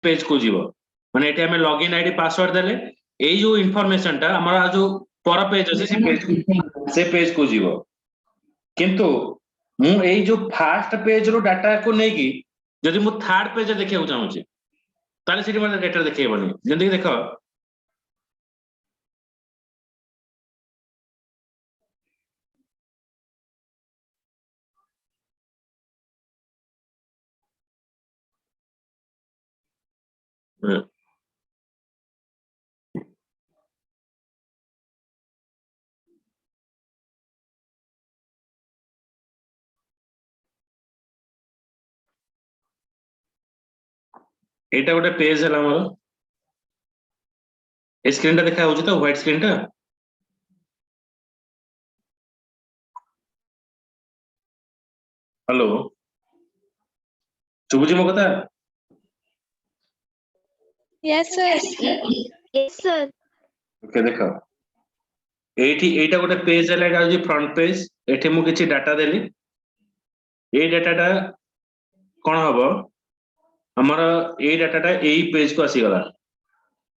Page को जीव माने एठी हमें लॉगिन आईडी पासवर्ड देले एई जो इन्फॉर्मेशन टा हमरा जो पर पेज अछि से पेज को जीव किंतु मु एई जो फर्स्ट पेज रो डाटा को नै कि जदि मु थर्ड पेज देखिया चाहू छी ताले सिटी मते डाटा देखैबनी जंदी देखो एटा गोटे पेज हला मोर ए स्क्रीन टा देखा होची तो व्हाइट स्क्रीन टा हेलो चुबुजी मो कथा Yes, sir. Yes, sir. Okay देखो एठी एटा गोटे पेज हला एटा होची फ्रंट पेज एठी मु किछि डाटा देली ए डाटाटा कोन हबो हमर ए डाटाटा एई पेज को आसी गला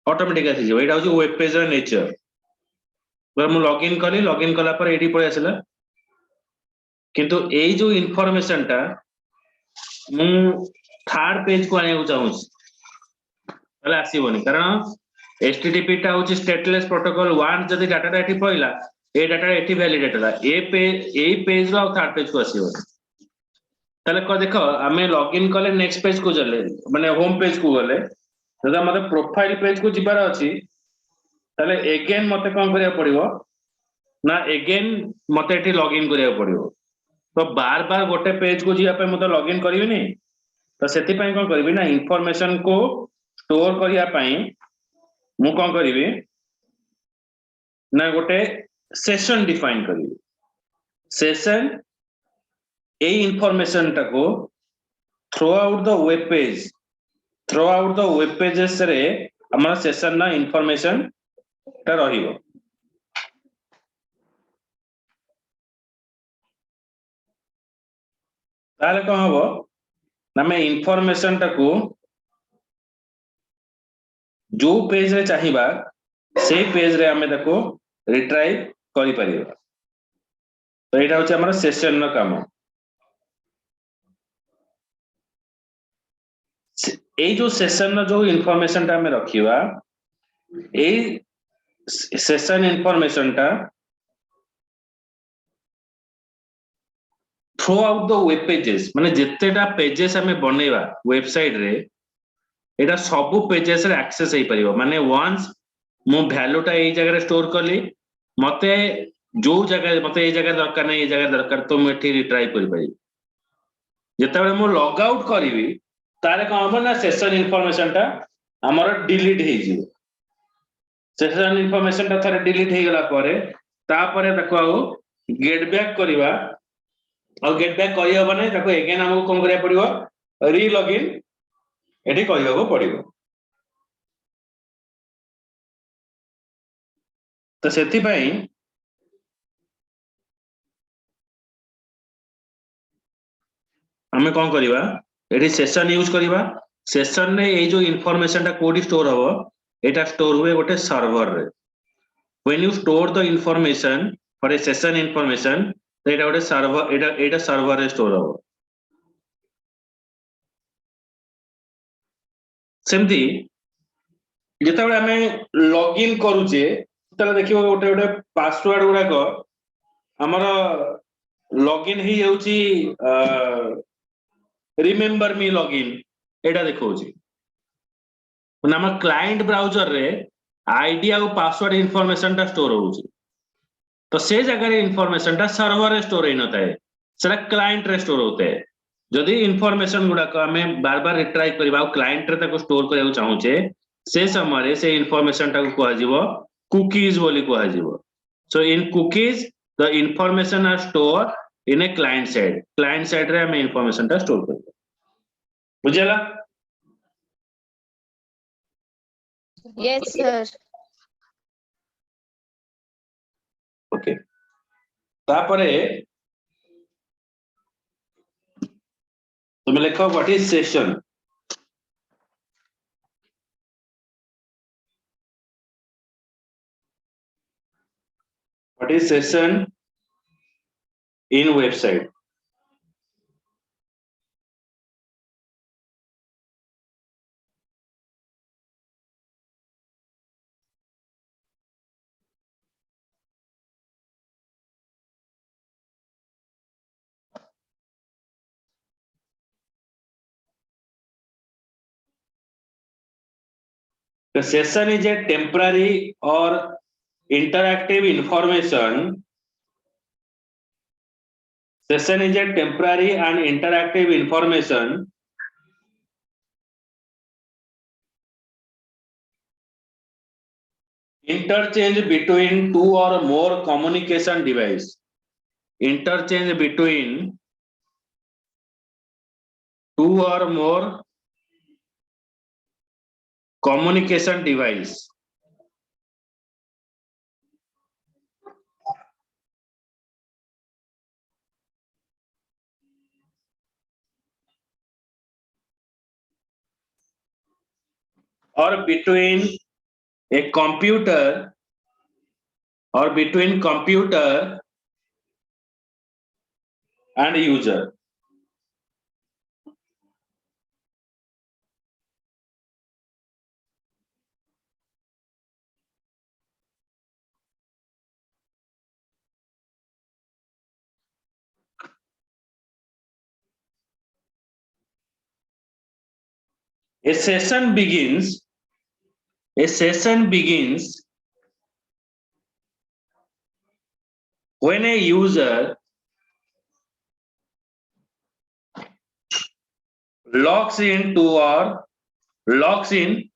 ऑटोमेटिक आसी जो एटा होची वेब पेज रा नेचर जब मु लॉगिन कला पर एठी पळे आसिला किंतु एई जो इन्फॉर्मेशन टा मु थर्ड पेज को आनिया चाहू ताले आसीबोनी कारण एचटीटीपी टा होची स्टेटलेस प्रोटोकॉल 1 जदी डाटाटा एठी पळिला ए डाटा एठी वैलिडेट होला ए पेज रो थर्ड पेज को आसीबो ताले को देखो हमें लॉगिन कले नेक्स्ट पेज को चले माने होम पेज को गले जदा मते प्रोफाइल पेज को जिबार अछि ताले अगेन मते कोन करिया पड़िबो ना अगेन मते एठी लॉगिन करिया पड़िबो तो बार बार गोटे पेज को जिया पे मते लॉगिन करिविनी तो सेति पय कोन करबी ना इंफॉर्मेशन को स्टोर करिया पय मु कोन करिवि ना गोटे सेशन डिफाइन करिवि सेशन ए इंफॉर्मेशन टाको throughout the web pages रे हमरा सेशन ना इंफॉर्मेशन ता रहिबो ताले कोन हबो ना मैं इंफॉर्मेशन टाको जो पेज रे चाहिबा से पेज रे हमें देखो रिट्राइव करि परिबा तो एटा होचे हमरा सेशन न काम ए जो सेशन न जो इंफॉर्मेशन ता हमें रखिबा ए सेशन इंफॉर्मेशन ता through out the web pages माने जेतेटा पेजेस हमें बनेबा वेबसाइट रे एटा सब पेजेस रे एक्सेस हे परिबो माने वंस मो वैल्यू टा ए जगह रे स्टोर करली मते जो जगह मते ए जगह दरकार नै ए जगह दरकार तो मैं एठी रिट्राइव करि पारि जेते बेले मो लॉग आउट करिवि तारे कोन हबो ना सेशन इंफॉर्मेशन टा हमर डिलीट हे जिवो सेशन इंफॉर्मेशन ता थरे डिलीट हे गला पारे ता पारे ताको आउ गेट बैक करिवा और गेट बैक करिया बने ताको अगेन हमको कोन करिया पड़िबो री लॉगिन एठी करिया को पड़िबो तो सेति पई हमें कोन करिवा एठी सेशन यूज करिवा सेशन ने ए जो इंफॉर्मेशन ता कोडी स्टोर हबो एटा स्टोर हुए गोटे सर्वर रे when you store the information for A session information तो एटा गोटे सर्वर एटा सर्वर रे स्टोर हबो सेमती जेते बेले हमें लॉगिन करूचे तले देखिबो गोटे गोटे पासवर्ड गुडा को हमर लॉगिन ही हेउची रिमेंबर मी लॉगिन एटा देखौची हम क्लाइंट ब्राउजर रे आईडी और पासवर्ड इंफॉर्मेशन टा स्टोर होउची तो से जगह रे इंफॉर्मेशन टा सर्वर रे स्टोर होई नथाय सेटा क्लाइंट रे स्टोर होते है जदि इंफॉर्मेशन गुडा को हमें बार बार रिट्राइव करबा क्लाइंट रे ताको स्टोर करबा चाहूचे से समय रे से इंफॉर्मेशन टा को कोआ जीवो कुकीज बोली कोआ जीवो so in cookies the information are store in a client side रे हमें इंफॉर्मेशन टा स्टोर करबो बुझला Yes, sir. ओके तापरे तुम लिखो what is session What is session in website? The session is a temporary or interactive information. Session is a temporary and interactive information interchange between two or more communication device. Interchange between two or more communication device. Or between a computer or between computer and user. A session begins when a user logs in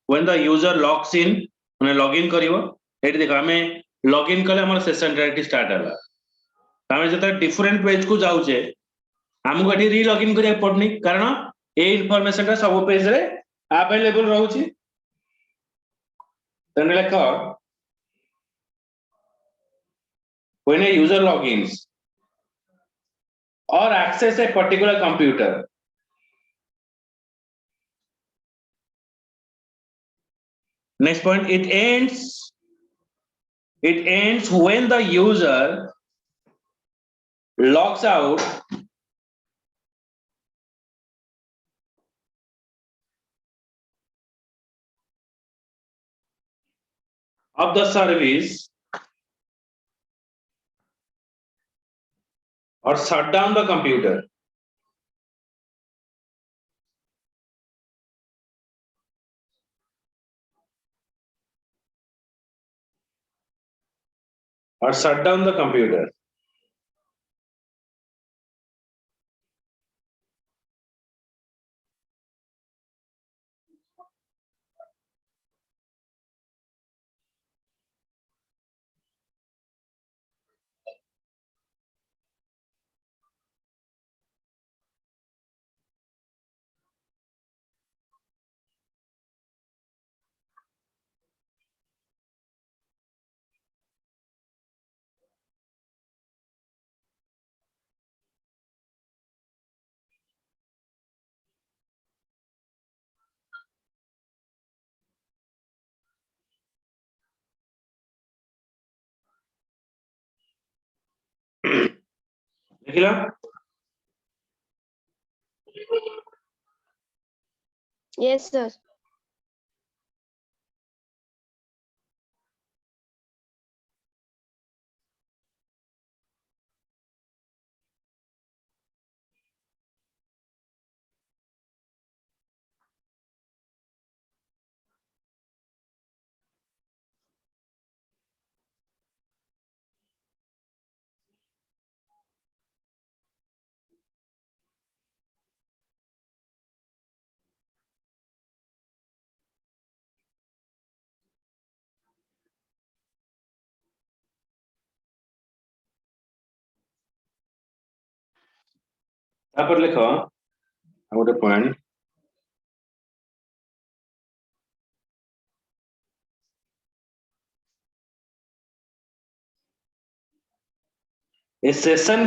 when the user logs in माने login करिवो एठी देखो हमें login कले हमर session direct start होला हमें जता different page को जाउचे हमको एठी री लॉगिन करिया पड़नी कारण ए इंफॉर्मेशन का सब पेज रे अवेलेबल रहउची तने लेखो when a user logins or access a particular computer. Next point, it ends when the user logs out of the service or shut down the computer. Or shut down the computer. देखिला Yes, sir. तापर लिखो गोटे point a session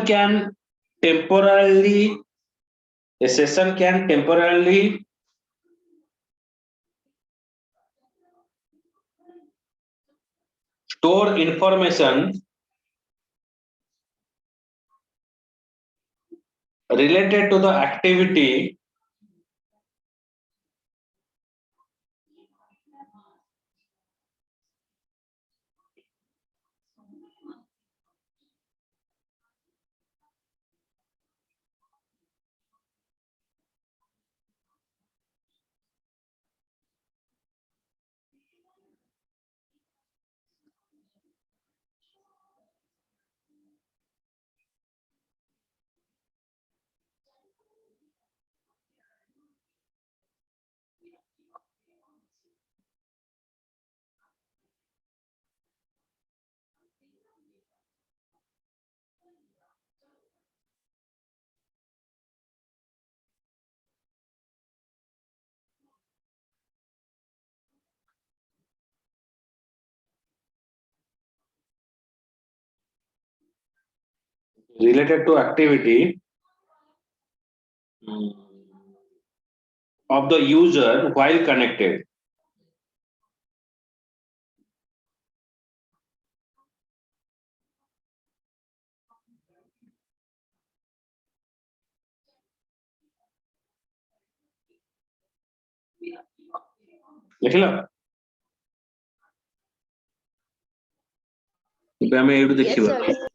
can temporarily store information related to the activity related to activity of the user while connected. ଦେଖିଲ ଏବେ ଆମେ ଏଇଠୁ Yes, ଦେଖିବା sir.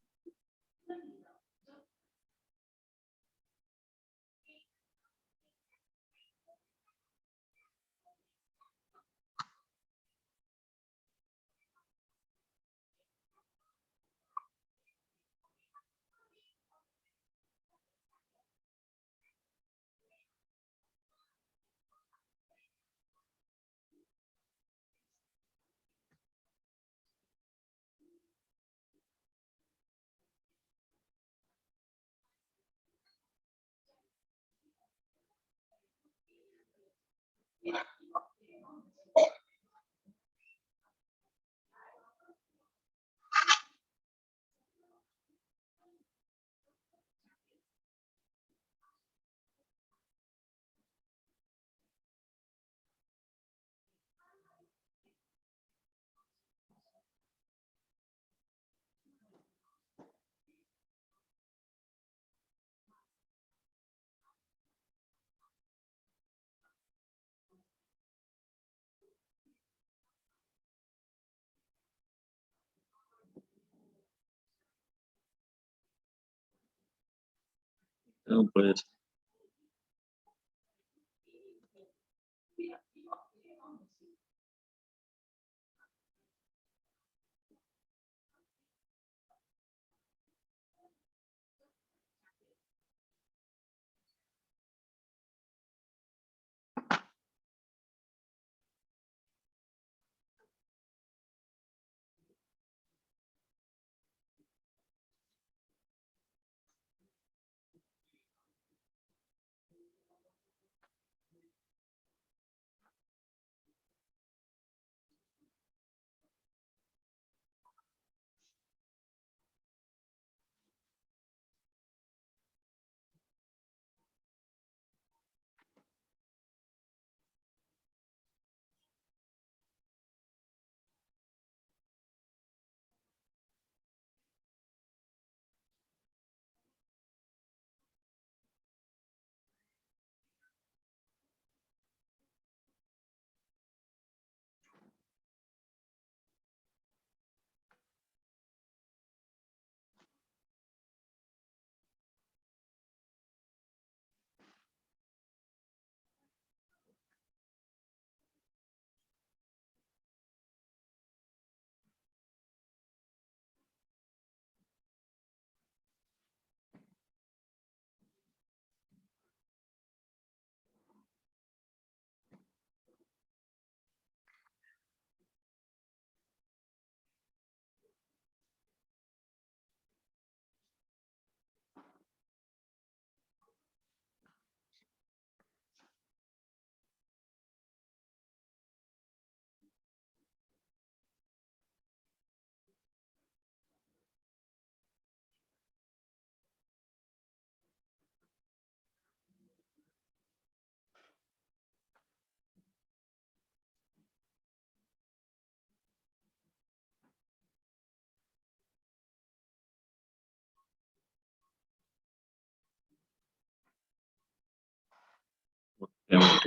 Yeah.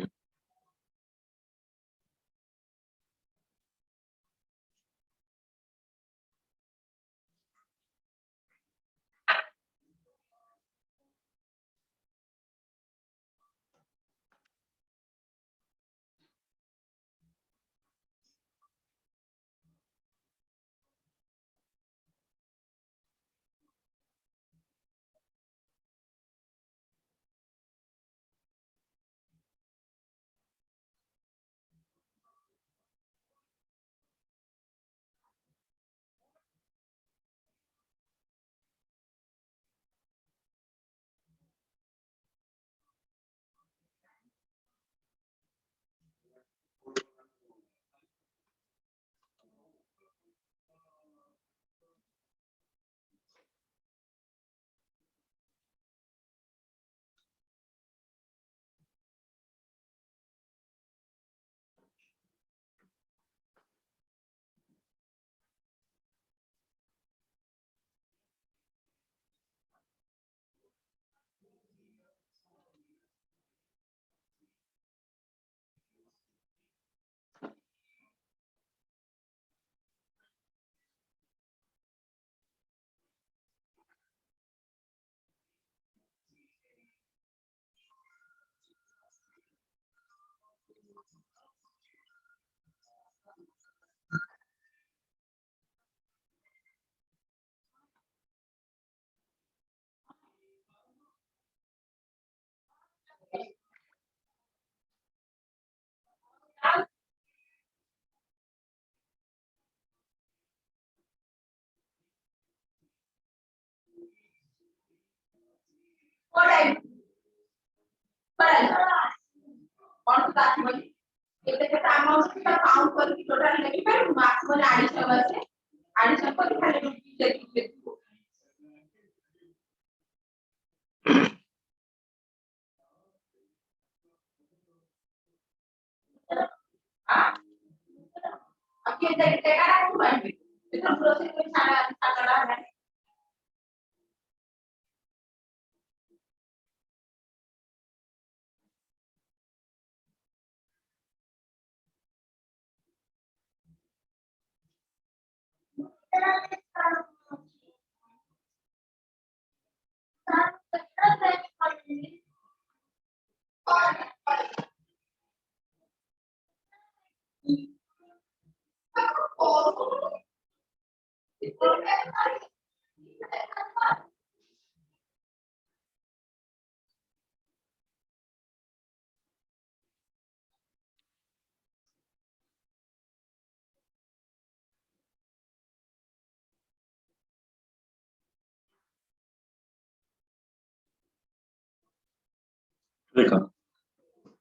देखो,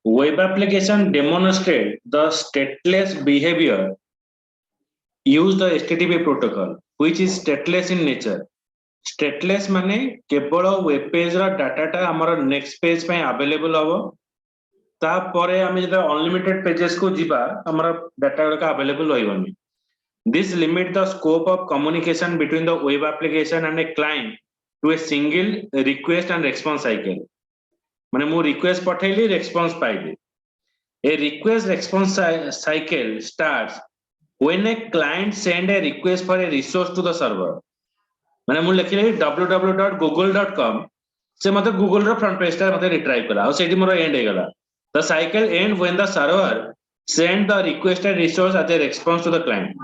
web application demonstrate the stateless behavior use the HTTP protocol, which is stateless in nature. Stateless माने केवल web page रा डाटाटा हमर नेक्स्ट पेज पे अवेलेबल हबो तापरे आमे जदा अनलिमिटेड पेजेस को जीवा हमर डाटा का available होइबनी. This limit the scope of communication between the web application and a client to a single request and response cycle. माने मु रिक्वेस्ट पठेली रेस्पॉन्स पाइली. A request response cycle starts when a client send a request for a resource to the server. माने मु लिखिले www.google.com से मते Google रो front page ता मते रिट्राइव कला और सेठी मोर एंड हे गला. The cycle end when the server send the requested resource as a response to the client.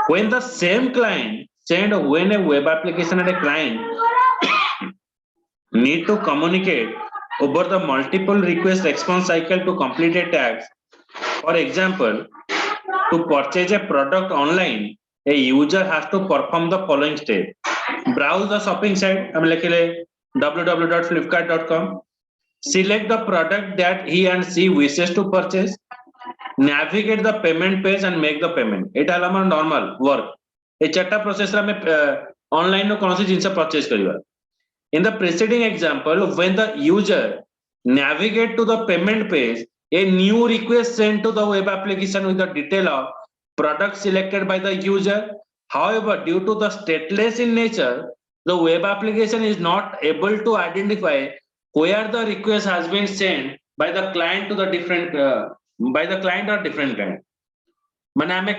When the same client send when a web application and a client need to communicate over the multiple request response cycle to complete a task. For example, to purchase a product online, a user has to perform the following step. Browse the shopping site, I'm like www.flipkart.com. Select the product that he and she wishes to purchase. Navigate the payment page and make the payment. It is our normal work. A chatta process रा में online no कौन सी जिनसे purchase करिवा. In the preceding example, when the user navigate to the payment page, a new request sent to the web application with the detail of product selected by the user. However, due to the stateless in nature, the web application is not able to identify where the request has been sent by the client to the different by the client or different client माने आमे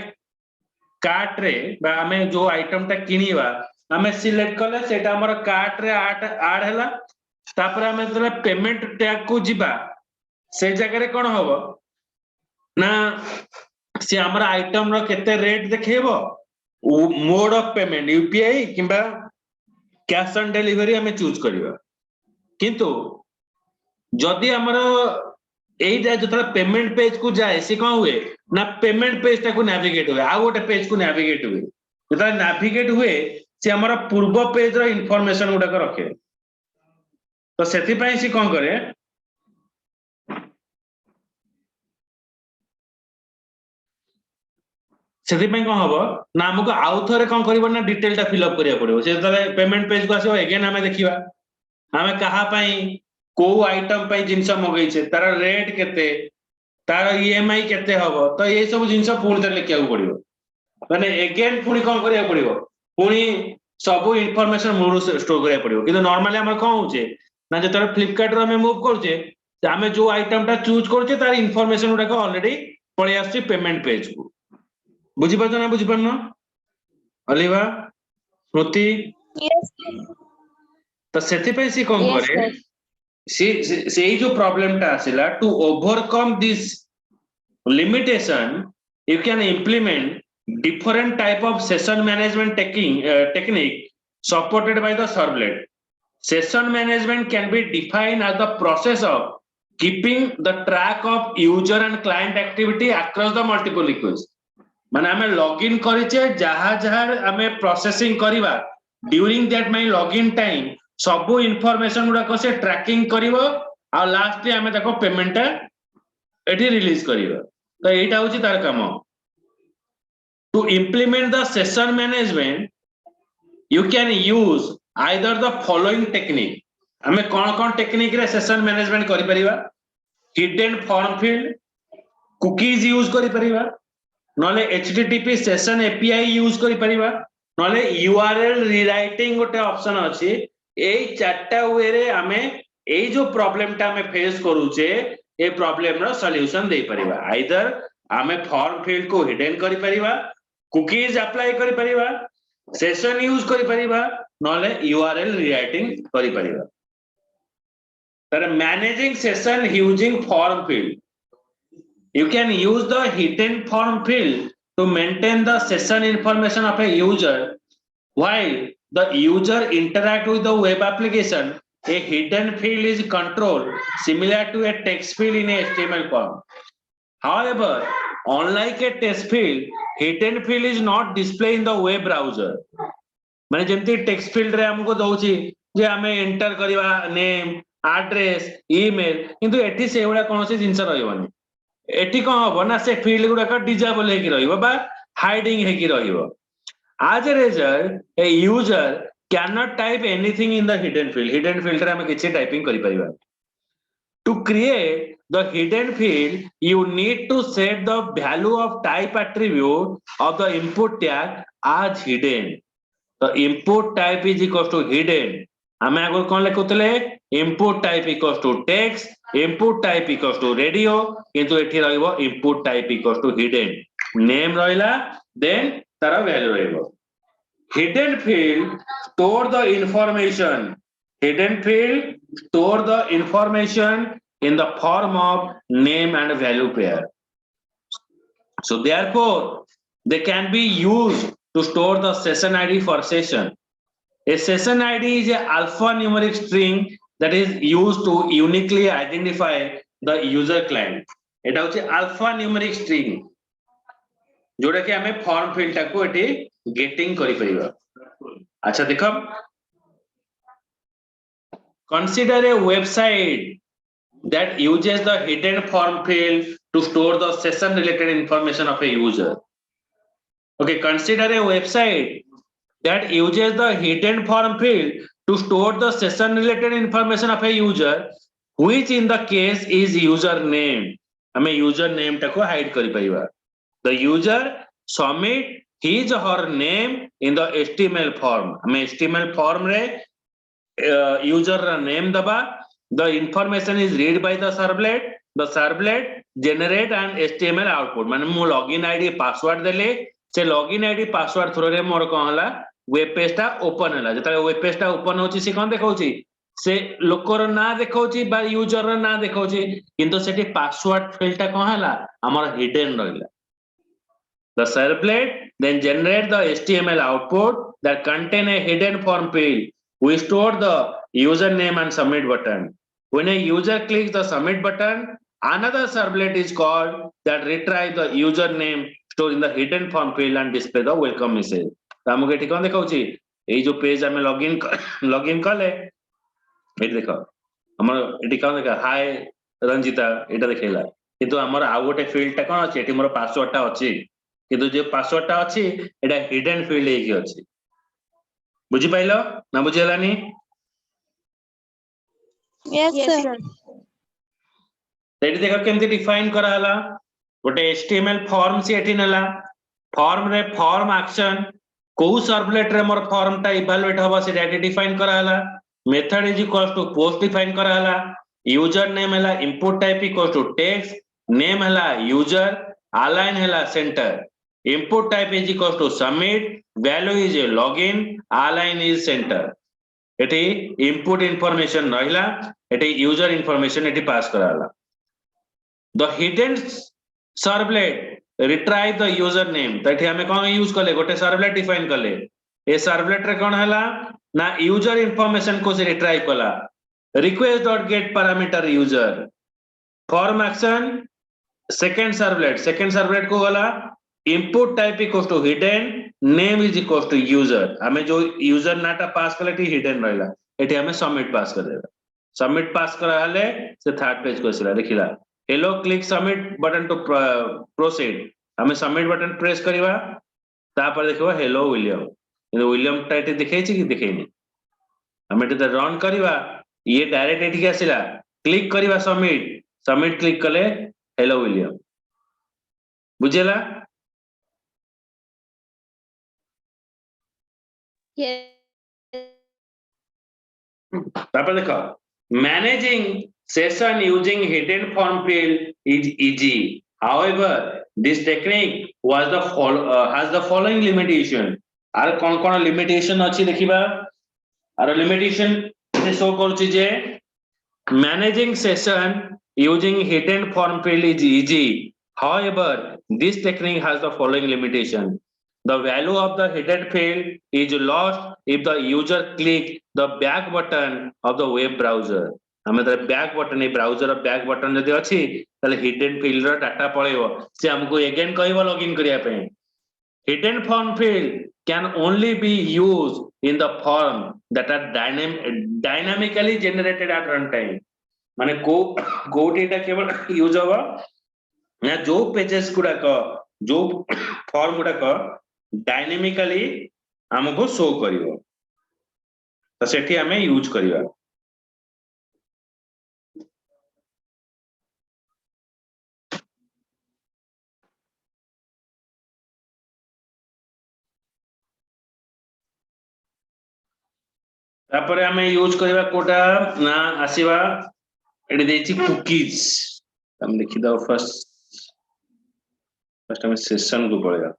cart रे बा आमे जो item टा किनिबा आमे select करले सेटा हमर कार्ट रे ऐड हैला तापर आमे जरा पेमेंट टैग को जिबा से जगह रे कोन होबो ना से हमर आइटम रो केते रेट देखेबो मोड ऑफ पेमेंट यूपीआई किंबा कैश ऑन डिलीवरी हमें चूज करिवा किंतु जदि हमर एइटा जतरा पेमेंट पेज को जाए से कोन हुए ना पेमेंट पेज टा को नेविगेट हुए आ गोटे पेज को नेविगेट हुए जतरा नेविगेट हुए से हमर पूर्व पेज रो इंफॉर्मेशन गुडा को रखे तो सेति पई से कोन करे सेति पई कोन हबो ना हमको आउ थरे कोन करबो ना डिटेल टा फिल अप करिया पड़िबो से जतरा पेमेंट पेज को आसीबो अगेन हमें देखिबा हमें कहा पई को आइटम पई जिंस मगै छे तार रेट केते तार ईएमआई केते हबो तो ये सब जिंस पूर्ण तर लिखिया पड़िबो माने अगेन पुनी कोन करिया पड़िबो पुनी सब इंफॉर्मेशन मूल स्टोर करिया पड़िबो किंतु नॉर्मली हमर कोन होचे ना जतरा फ्लिपकार्ट रो हमें मूव करछे हमें जो आइटम टा चूज करछे तार इंफॉर्मेशन उडा को ऑलरेडी पळे आछी पेमेंट पेज को बुझी पाछो ना बुझी पानो अलिवा स्मृति Yes. तो सेति पे सी कोन Yes, करे sir. से जो प्रॉब्लम टा आसिला to overcome this limitation you can implement different type of session management technique supported by the servlet. Session management can be defined as the process of keeping the track of user and client activity across the multiple requests. माने हमें login करिचे जहा जहा हमें processing करिवा during that my login time सब information गुडा को से ट्रैकिंग करिवो आ लास्ट रे हमें देखो पेमेंट एठी रिलीज करिवो तो एटा होची तार काम to implement the session management you can use either the following technique हमें कोन कोन टेक्निक रे सेशन मैनेजमेंट करि परिबा hidden form field cookies use करि परिबा नले http सेशन एपीआई यूज करि परिबा नले यूआरएल रीराइटिंग गोटे ऑप्शन अछि एई चारटा वे रे हमें एई जो प्रॉब्लम टा हमें फेस करूचे ए प्रॉब्लम रो सॉल्यूशन दे परिबा आइदर हमें फॉर्म फील्ड को हिडन करि परिबा कुकीज अप्लाई करि परिबा सेशन यूज करि परिबा नले यूआरएल रीराइटिंग करि परिबा तर managing session using form field you can use the hidden form field to maintain the session information of a user while the user interact with the web application a hidden field is controlled similar to a text field in a HTML form however unlike a text field hidden field is not displayed in the web browser माने जेमती text field रे हमको दोची जे हमें enter करबा name address email किंतु एठी सेउडा कोनोसी जिंस रहइबनी एठी कोन होबो ना से फील्ड गुडा का डिसेबल हे कि रहिबो बा हाइडिंग हे कि रहिबो as a result a user cannot type anything in the hidden field रे हम किछि टाइपिंग करि परिबा to create the hidden field you need to set the value of type attribute of the input tag as hidden the input type is equal to hidden हमें आगो कोन लेखुतले input type equals to text input type equals to radio किंतु एठी रहइबो input type equals to hidden name रहिला then Tara value रहइबो hidden field store the information in the form of name and value pair so therefore they can be used to store the session id for session a session id is a alphanumeric string that is used to uniquely identify the user client eta hoche alphanumeric string जोटा कि हमें form field टा को eighty getting करि परिबा अच्छा देखो consider a website that uses the hidden form field to store the session related information of a user okay consider a website that uses the hidden form field to store the session related information of a user which in the case is username हमें username टा को hide करि परिबा the user submit his or her name in the HTML form हमें HTML form रे user रा name दबा The information is read by the servlet. The servlet generate an HTML output. माने मु login ID password देले से login ID password through रे मोर कोन हला वेब पेज टा ओपन हला जतले वेब पेज टा ओपन होची से कोन देखौची से लोकर ना देखौची बा यूजर रा ना देखौची किंतु सेठी पासवर्ड फील्ड टा कोन हला हमर हिडन रहिला. The servlet then generate the HTML output that contain a hidden form field. We store the username and submit button. When a user clicks the submit button, another servlet is called that retrieve the username stored in the hidden form field and display the welcome message. तो हमको एठी कोन देखाउची एई जो page हमें login कले एठी देखो हमर एठी कोन देखा हाय रंजिता एटा देखेला किंतु हमर आ गोटे फील्ड टा कोन अछि एठी मोर पासवर्ड टा अछि किंतु जे पासवर्ड टा अछि एटा हिडन फील्ड हेकी अछि बुझि पाइलो ना बुझिलानी. Yes, Yes, sir. sir. एठी देखो केमति डिफाइन करा हला गोटे HTML फॉर्म से एठी नला फॉर्म रे फॉर्म एक्शन को सर्वलेट रे मोर फॉर्म टा इवैल्यूएट होबा से डाटा डिफाइन करा हला. Method is equals to post define करा हला. यूजर नेम हला input type equals to text name हला यूजर अलाइन हला center input type is equals to submit value is a login align is center एठी input information रहिला एठी user information एठी पास कराला. The hidden servlet retrieve the username तो एठी हमें कोन यूज करले गोटे servlet डिफाइन करले ए servlet रे कोन हला ना user information को से रिट्राइव कला request dot get parameter user form action second servlet को गला input type equals to hidden name is equals to user हमें जो user नाटा पास करले टी hidden रहला एठी हमें submit पास कर देबा submit पास करा हले से थर्ड पेज को आसिला देखिला hello click submit button to proceed हमें submit button प्रेस करिवा तापर देखिबा hello william इन william टा एठी देखै छी कि देखैनी हमें एठी रन करिवा ये डायरेक्ट एठी आसिला क्लिक करिवा submit क्लिक कले hello william बुझेला. Yes. तापर देखो managing session using hidden form field is easy. However, this technique has the following limitation. आर कोन limitation अछि देखिबा आर limitation से शो करूची जे managing session using hidden form field is easy. However, this technique has the following limitation. The value of the hidden field is lost if the user click the back button of the web browser. हमें तो back button A browser of back button जदि अछि ताले hidden field रो data पळेबो से हमको again कहबो login करिया पे. Hidden form field can only be used in the form that are dynamically generated at runtime. माने को डेटा केवल यूज होबो ना जो पेजेस गुडा को जो फॉर्म गुडा को डायनामिकली हमको शो करिवो तो सेठी हमें यूज करिवा. तापरे हमें यूज करिवा कोटा ना आसीवा एडी देछि कुकीज हम लिखि दो फर्स्ट हमें सेशन को पड़ेगा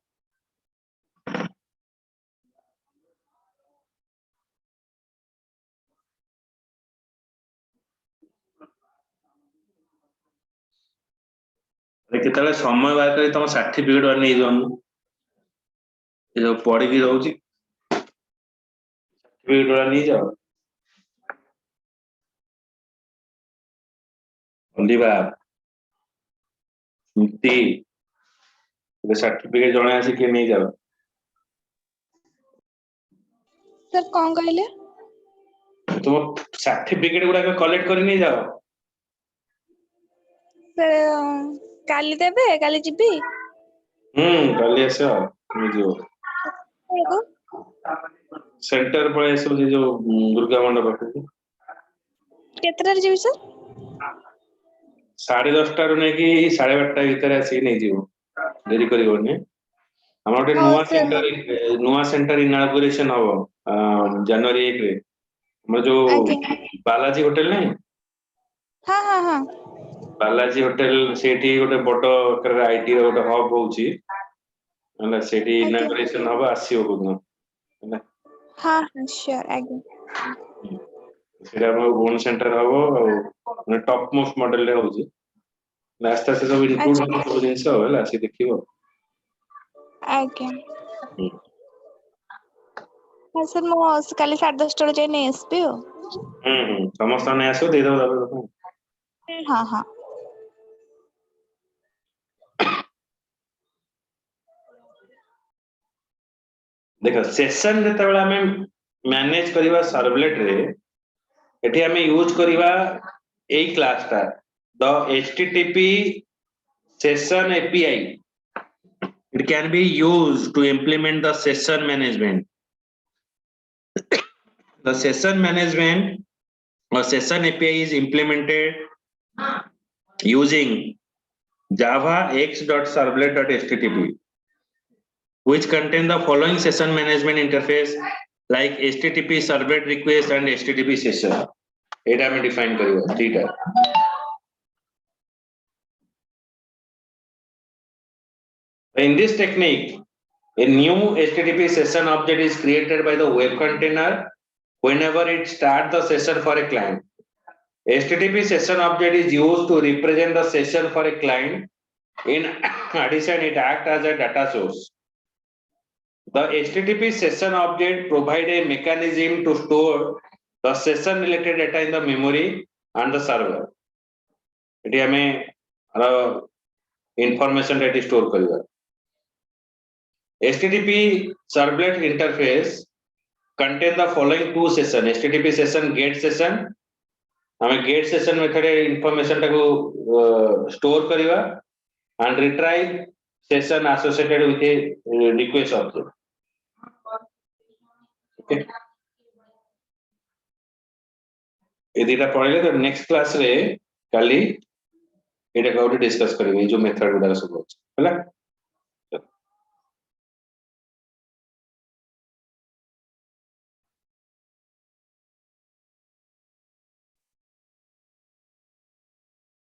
केतले समय बार करी तम सर्टिफिकेट वा नै जोन ए जो पढ़ी की रहउची सर्टिफिकेट वा नै जाओ ओलीबा स्मृति ये सर्टिफिकेट जणे आसी के नै जाओ सर कौन कहले तुम सर्टिफिकेट गुडा के कलेक्ट करी नै जाओ सर काली देबे काली जिबी काली आसो नै जो सेंटर पर ऐसे जो दुर्गा मंडप पाखु केतरा जिबी सर 10:30 टा नै कि 12:30 भीतर आसी नै जीवो देरी करिवोनी हमर नुवा सेंटर इनागुरेशन हो जनवरी 1 रे हमर जो बालाजी होटल नै हाँ हाँ हाँ बालाजी होटल सेठी गोटे बड़ आईटी रो गोटे हब होउची ହେଲା ସେଠି आज्ञा इनागुरेशन हब आसीओ कोन ହେଲା हाँ हाँ श्योर आज्ञा ସେଟା ଆମ ଓନ୍ ସେଣ୍टर ହବ ଆଉ ମାନେ ଟପ୍ ମୋଷ୍ଟ ମଡେଲ ରେ ହଉଛି ଆସ୍ତେ ଆସ୍ତେ ସବୁ ଇନକ୍ଲୁଡ अच्छा ହବ ସବୁ ଜିନିଷ ହେଲା ସେ ଦେଖିବ आज्ञा हाँ सर मो काली 10:30 बेले जाई नहीं आसबी हो ସମସ୍ତ ନେଇ ଆସିବ ଦେଇଦବ ତାପରେ हाँ हाँ देखो सेशन जेतेबेले आमे मैनेज करिवा सर्वलेट रे एठी आमे यूज करिवा एई क्लास टा the http session api it can be used to implement the session management the session management or session api is implemented using java x.servlet.http which contain the following session management interface like http servlet request and http session এটা আমি define করিব থ্রিটা in this technique a new http session object is created by the web container whenever it starts the session for a client http session object is used to represent the session for a client in addition it acts as a data source. The HTTP session object provide a mechanism to store the session related data in the memory and the server. Eighty हमें information that is store करिवा. HTTP servlet interface contain the following two session HTTP session get session हमें get session method information टाको store करिवा and retrieve session associated with a request object. Okay. ये दीटा पढ़ले तो next class रे काली एटा को discuss करिवे जो method गुडा सब अछि हैला।